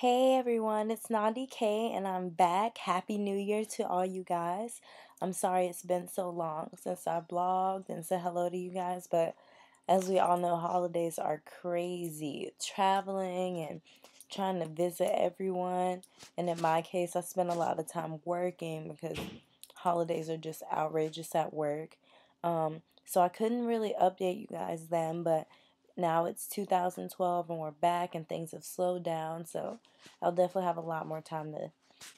Hey everyone, it's Nandi K and I'm back. Happy New Year to all you guys. I'm sorry it's been so long since I blogged and said hello to you guys, but as we all know, holidays are crazy. Traveling and trying to visit everyone. And in my case, I spend a lot of time working because holidays are just outrageous at work. So I couldn't really update you guys then, but now it's 2012 and we're back and things have slowed down. So I'll definitely have a lot more time to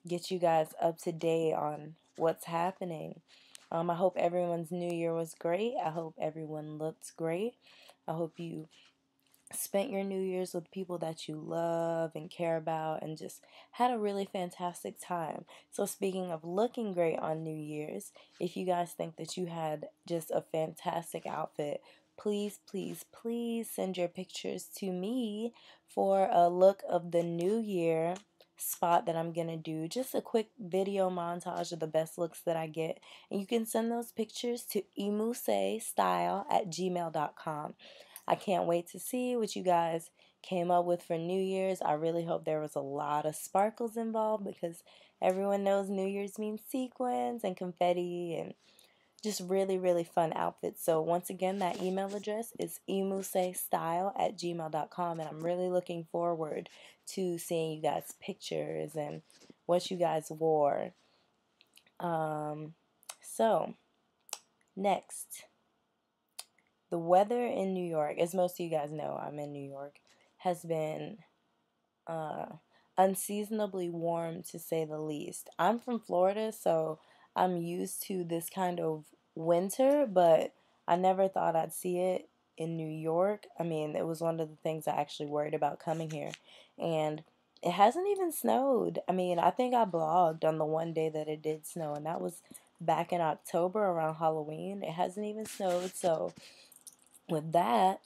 get you guys up to date on what's happening. I hope everyone's New Year was great. I hope everyone looks great. I hope you spent your New Year's with people that you love and care about and just had a really fantastic time. So, speaking of looking great on New Year's, if you guys think that you had just a fantastic outfit, please, please, please send your pictures to me for a look of the new year spot that I'm gonna do. Just a quick video montage of the best looks that I get. And you can send those pictures to emusestyle@gmail.com. I can't wait to see what you guys came up with for New Year's. I really hope there was a lot of sparkles involved because everyone knows New Year's means sequins and confetti and just really, really fun outfits. So once again, that email address is emusestyle@gmail.com, and I'm really looking forward to seeing you guys' pictures and what you guys wore. So next, the weather in New York, as most of you guys know, I'm in New York, has been uh, unseasonably warm to say the least. I'm from Florida, so I'm used to this kind of winter, but I never thought I'd see it in New York. I mean, it was one of the things I actually worried about coming here. And it hasn't even snowed. I mean, I think I blogged on the one day that it did snow, and that was back in October around Halloween. It hasn't even snowed, so with that,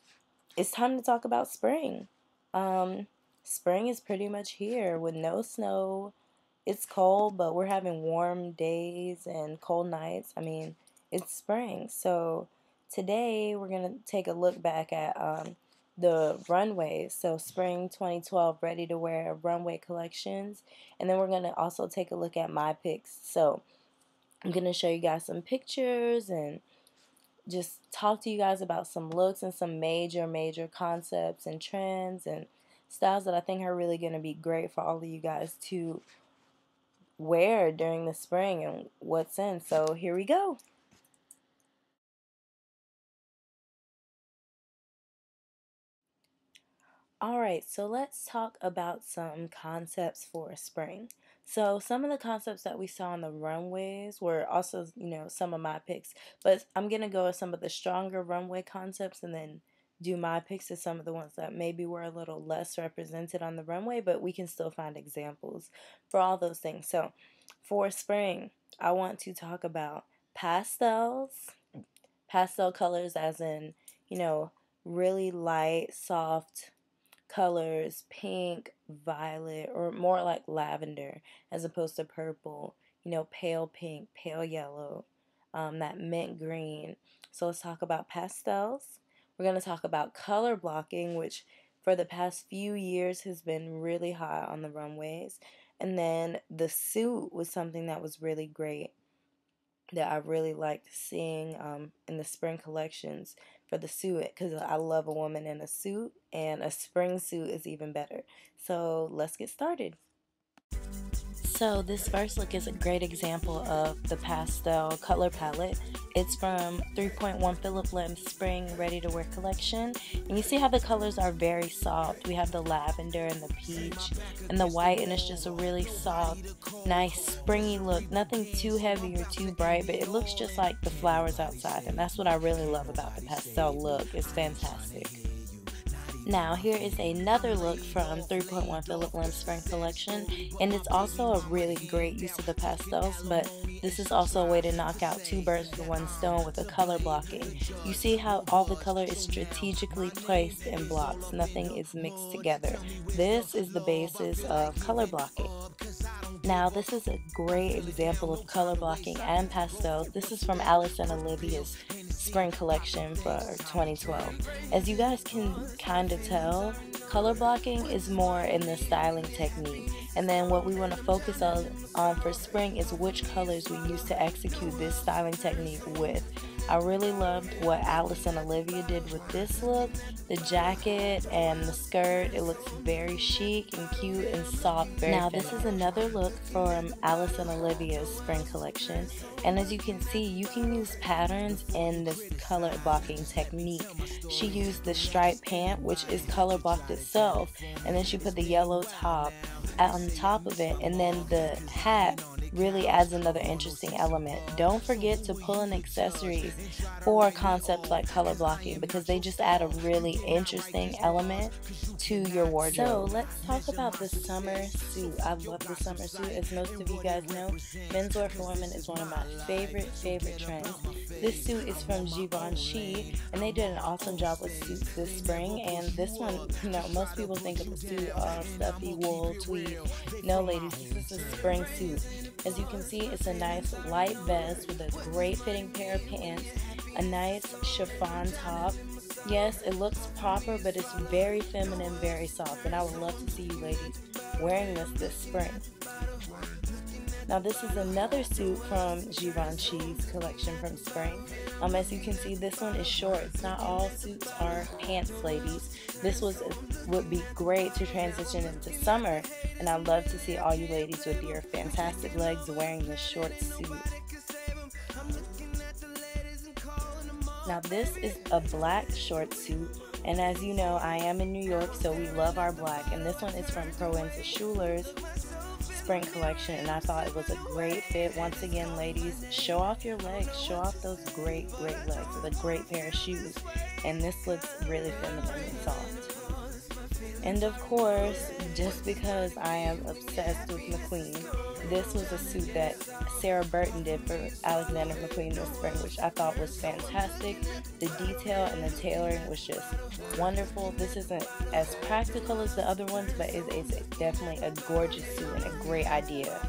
it's time to talk about spring. Um, Spring is pretty much here with no snow. It's cold, but we're having warm days and cold nights. I mean, it's spring. So today we're going to take a look back at the runways. So spring 2012 ready to wear runway collections. And then we're going to also take a look at my picks. So I'm going to show you guys some pictures and just talk to you guys about some looks and some major concepts and trends and styles that I think are really going to be great for all of you guys to wear during the spring and what's in. So here we go. Alright, so let's talk about some concepts for spring. So some of the concepts that we saw on the runways were also, some of my picks. But I'm going to go with some of the stronger runway concepts and then do my picks of some of the ones that maybe were a little less represented on the runway, but we can still find examples for all those things. So for spring, I want to talk about pastels, pastel colors as in, really light, soft colors, pink, violet, or more like lavender as opposed to purple, pale pink, pale yellow, that mint green. So let's talk about pastels. We're going to talk about color blocking, which for the past few years has been really hot on the runways. And then the suit was something that was really great that I really liked seeing in the spring collections for the suit because I love a woman in a suit, and a spring suit is even better. So let's get started. So this first look is a great example of the pastel color palette. It's from 3.1 Philip Lim's Spring Ready to Wear collection. And you see how the colors are very soft. We have the lavender and the peach and the white, and it's just a really soft, nice springy look. Nothing too heavy or too bright, but it looks just like the flowers outside. And that's what I really love about the pastel look. It's fantastic. Now, here is another look from 3.1 Philip Lim's Spring Collection, and it's also a really great use of the pastels, but this is also a way to knock out two birds with one stone with the color blocking. You see how all the color is strategically placed in blocks, nothing is mixed together. This is the basis of color blocking. Now, this is a great example of color blocking and pastels. This is from Alice and Olivia's spring collection for 2012. As you guys can kind of tell, color blocking is more in the styling technique. And then what we want to focus on for spring is which colors we use to execute this styling technique with. I really loved what Alice and Olivia did with this look. The jacket and the skirt, it looks very chic and cute and soft. Now this is another look from Alice and Olivia's spring collection. And as you can see, you can use patterns in this color blocking technique. She used the striped pant, which is color blocked itself, and then she put the yellow top on top of it, and then the hat really adds another interesting element. Don't forget to pull in accessories for concepts like color blocking because they just add a really interesting element to your wardrobe. So let's talk about the summer suit. I love the summer suit. As most of you guys know, menswear for women is one of my favorite trends. This suit is from Givenchy, and they did an awesome job with suits this spring. And this one, you know, most people think of a suit, stuffy wool, tweed. No, ladies, this is a spring suit. As you can see, it's a nice light vest with a great fitting pair of pants, a nice chiffon top. Yes, it looks proper, but it's very feminine, very soft, and I would love to see you ladies wearing this spring. Now this is another suit from Givenchy's collection from spring. As you can see, this one is shorts. Not all suits are pants, ladies. This would be great to transition into summer, and I'd love to see all you ladies with your fantastic legs wearing this short suit. Now this is a black short suit, and as you know, I am in New York, so we love our black, and this one is from Proenza Schuler's spring collection, and I thought it was a great fit. Once again, ladies, show off your legs, show off those great legs with a great pair of shoes, and this looks really feminine and soft. And of course, just because I am obsessed with McQueen, this was a suit that Sarah Burton did for Alexander McQueen this spring, which I thought was fantastic. The detail and the tailoring was just wonderful. This isn't as practical as the other ones, but it is definitely a gorgeous suit and a great idea.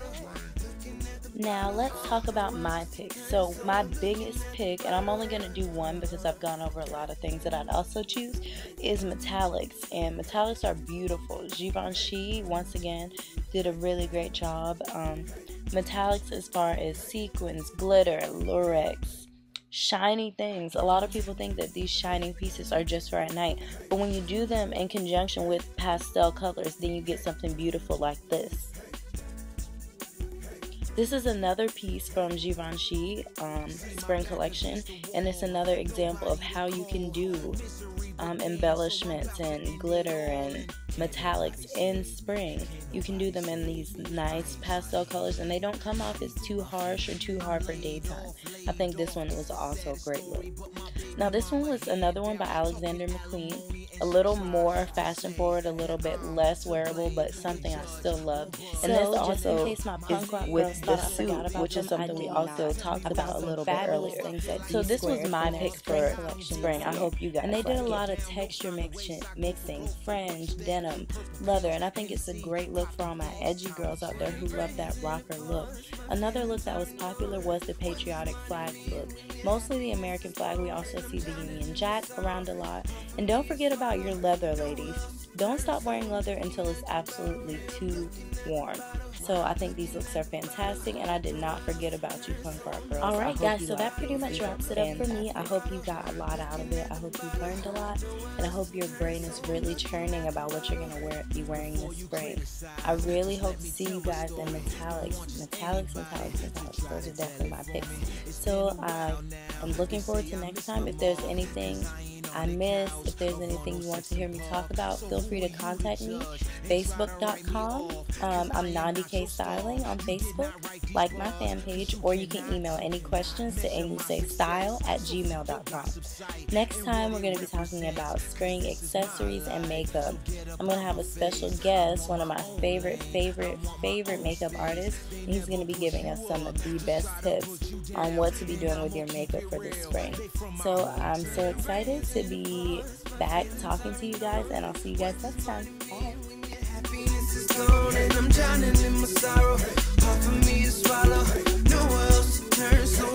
Now let's talk about my picks. So my biggest pick, and I'm only going to do one because I've gone over a lot of things that I'd also choose, is metallics. And metallics are beautiful. Givenchy, once again, did a really great job. Metallics as far as sequins, glitter, lurex, shiny things. A lot of people think that these shining pieces are just for at night, but when you do them in conjunction with pastel colors, then you get something beautiful like this. This is another piece from Givenchy spring collection, and it's another example of how you can do embellishments and glitter and metallics in spring. You can do them in these nice pastel colors, and they don't come off as too harsh or too hard for daytime. I think this one was also a great look. Now this one was another one by Alexander McQueen. A little more fashion forward, a little bit less wearable, but something I still love. And this also is with the suit, which is something we also talked about a little bit earlier. So this was my pick for spring. I hope you guys. And they did a lot of texture mixing, fringe, denim, leather, and I think it's a great look for all my edgy girls out there who love that rocker look. Another look that was popular was the patriotic flag look. Mostly the American flag. We also see the Union Jack around a lot. And don't forget about your leather, ladies. Don't stop wearing leather until it's absolutely too warm. So I think these looks are fantastic, and I did not forget about you, punk rock girls. Alright guys, so that pretty much wraps it up for me. I hope you got a lot out of it. I hope you learned a lot, and I hope your brain is really churning about what you're going to be wearing this spring. I really hope to see you guys in metallics. Those are definitely my picks. So I'm looking forward to next time. If there's anything I missed, if there's anything you want to hear me talk about, feel free to contact me. Facebook.com. I'm Nandi K Styling on Facebook. Like my fan page, or you can email any questions to amysaystyle@gmail.com. Next time, we're going to be talking about spring accessories and makeup. I'm going to have a special guest, one of my favorite makeup artists, and he's going to be giving us some of the best tips on what to be doing with your makeup for this spring. So I'm so excited to be back talking to you guys, and I'll see you guys next time. Bye. Happiness is gone and I'm drowning in my sorrow. Hard for me to swallow. Nowhere else to turn, so